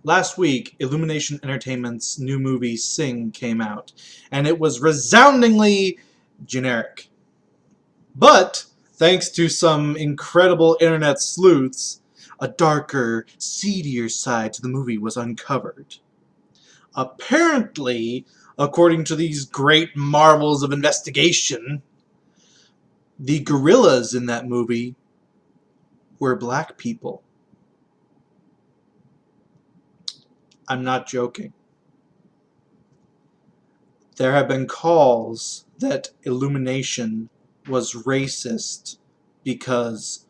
Last week, Illumination Entertainment's new movie Sing came out, and it was resoundingly generic. But, thanks to some incredible internet sleuths, a darker, seedier side to the movie was uncovered. Apparently, according to these great marvels of investigation, the gorillas in that movie were black people. I'm not joking. There have been calls that Illumination was racist because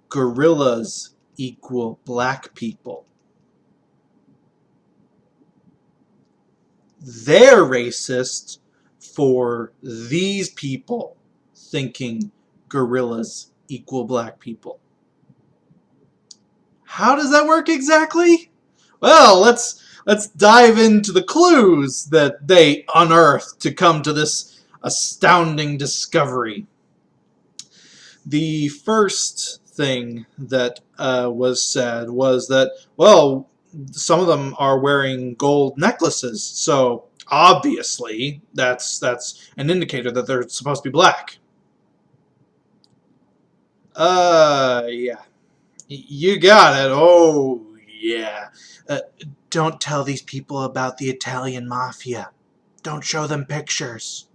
gorillas equal black people. They're racist for these people thinking gorillas equal black people. How does that work exactly? Well, let's dive into the clues that they unearthed to come to this astounding discovery. The first thing that was said was that, well, some of them are wearing gold necklaces, so obviously that's an indicator that they're supposed to be black. Yeah. You got it. Oh, yeah. Don't tell these people about the Italian mafia. Don't show them pictures.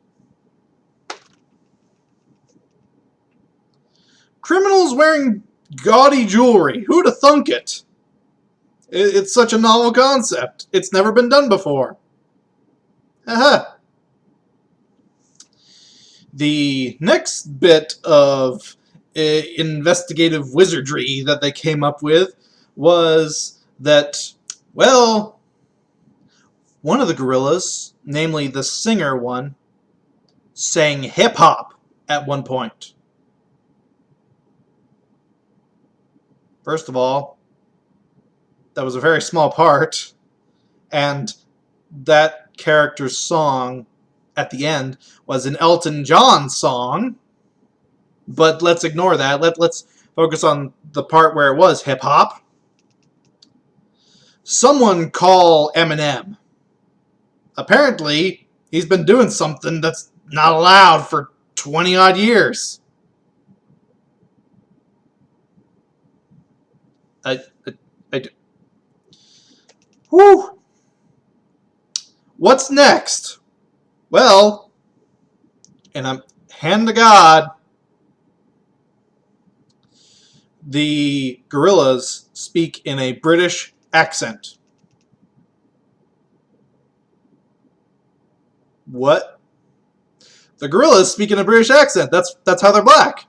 Criminals wearing gaudy jewelry. Who'd have thunk it? It's such a novel concept. It's never been done before. Aha. The next bit of investigative wizardry that they came up with was that, well, one of the gorillas, namely the singer one, sang hip-hop at one point. First of all, that was a very small part, and that character's song at the end was an Elton John song, but let's ignore that. Let's focus on the part where it was hip-hop. Someone call Eminem. Apparently, he's been doing something that's not allowed for 20-odd years. Whew. What's next? Well, and I'm hand to God, the gorillas speak in a British accent. What? The gorillas speak in a British accent. That's how they're black.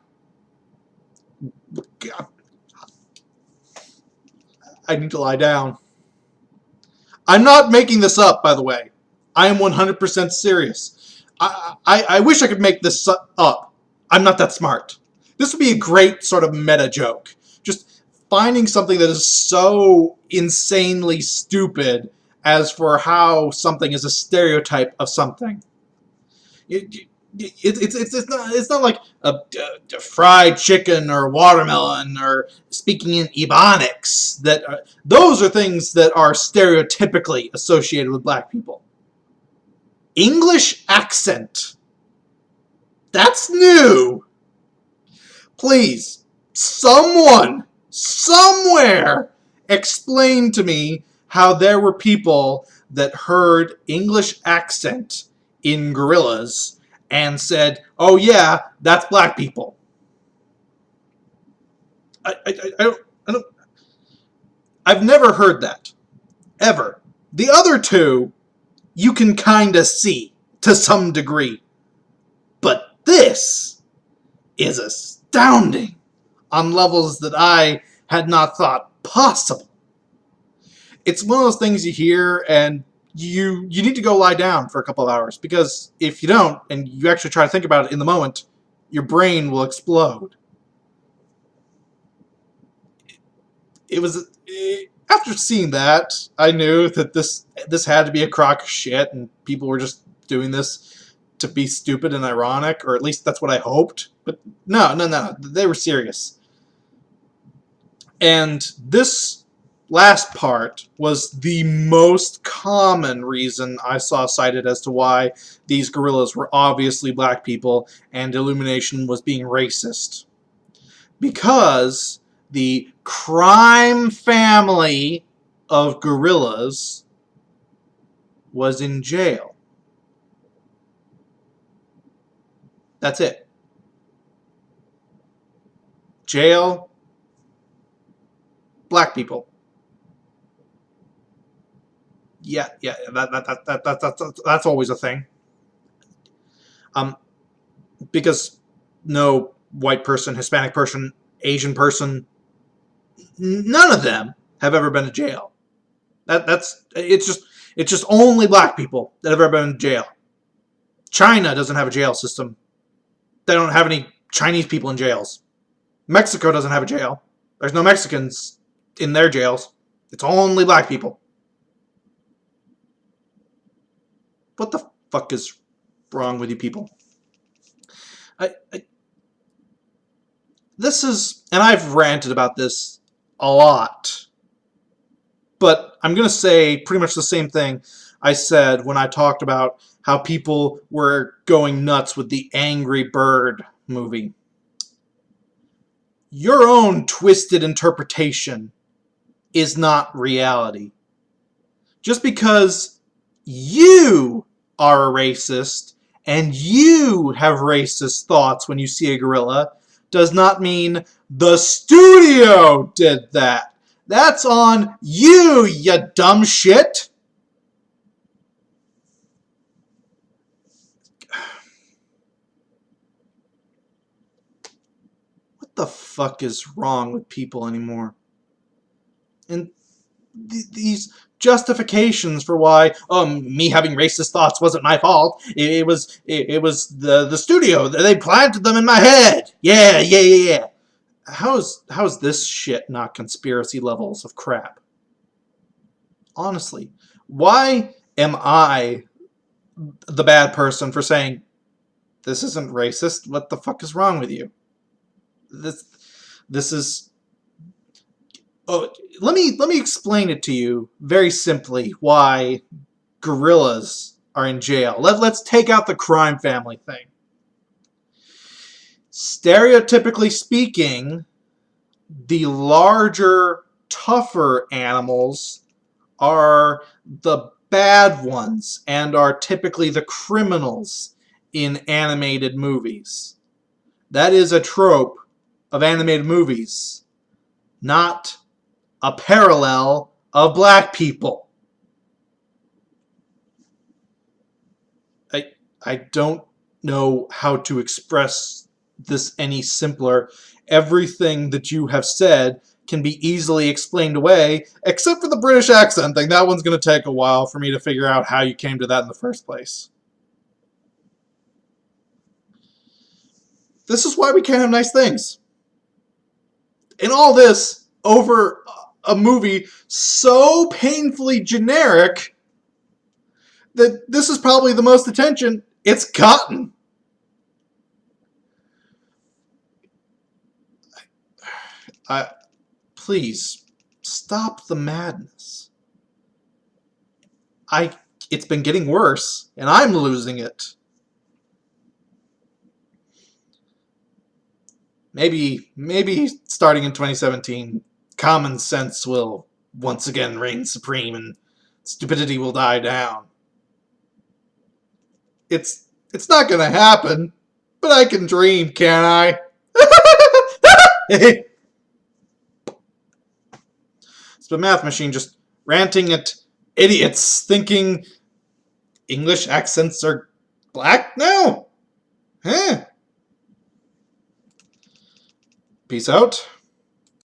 I need to lie down. I'm not making this up, by the way. I am 100% serious. I wish I could make this up. I'm not that smart. This would be a great sort of meta joke. Just finding something that is so insanely stupid as for how something is a stereotype of something. It's not like a fried chicken or watermelon or speaking in Ebonics. Those are things that are stereotypically associated with black people. English accent. That's new. Please, someone, somewhere, explain to me how there were people that heard English accent in gorillas and said, oh yeah, that's black people. I've never heard that. Ever. The other two, you can kinda see, to some degree. But this is astounding on levels that I had not thought possible. It's one of those things you hear and you need to go lie down for a couple of hours, because if you don't and you actually try to think about it in the moment, your brain will explode. After seeing that, I knew that this had to be a crock of shit and people were just doing this to be stupid and ironic, or at least that's what I hoped. But no, they were serious. And this last part was the most common reason I saw cited as to why these gorillas were obviously black people and Illumination was being racist. Because the crime family of gorillas was in jail. That's it. Jail, black people. Yeah, that's always a thing. Because no white person, Hispanic person, Asian person, none of them have ever been to jail. It's just only black people that have ever been to jail. China doesn't have a jail system. They don't have any Chinese people in jails. Mexico doesn't have a jail. There's no Mexicans in their jails. It's only black people. What the fuck is wrong with you people? This is, and I've ranted about this a lot, but I'm going to say pretty much the same thing I said when I talked about how people were going nuts with the Angry Bird movie. Your own twisted interpretation is not reality. Just because you are a racist and you have racist thoughts when you see a gorilla does not mean the studio did that. That's on you, you dumb shit. What the fuck is wrong with people anymore? And these justifications for why me having racist thoughts wasn't my fault. It was the studio. They planted them in my head. Yeah. How is this shit not conspiracy levels of crap? Honestly, why am I the bad person for saying this isn't racist? What the fuck is wrong with you? This is. Oh, let me explain it to you very simply why gorillas are in jail. Let's take out the crime family thing. Stereotypically speaking, the larger, tougher animals are the bad ones and are typically the criminals in animated movies. That is a trope of animated movies, not a parallel of black people. I don't know how to express this any simpler. Everything that you have said can be easily explained away, except for the British accent thing. That one's going to take a while for me to figure out how you came to that in the first place. This is why we can't have nice things. In all this, over a movie so painfully generic that this is probably the most attention it's gotten. Please stop the madness. It's been getting worse, and I'm losing it. Maybe starting in 2017, common sense will once again reign supreme and stupidity will die down. It's not gonna happen, but I can dream, can't I? It's the math machine just ranting at idiots thinking English accents are black now? Huh? Peace out.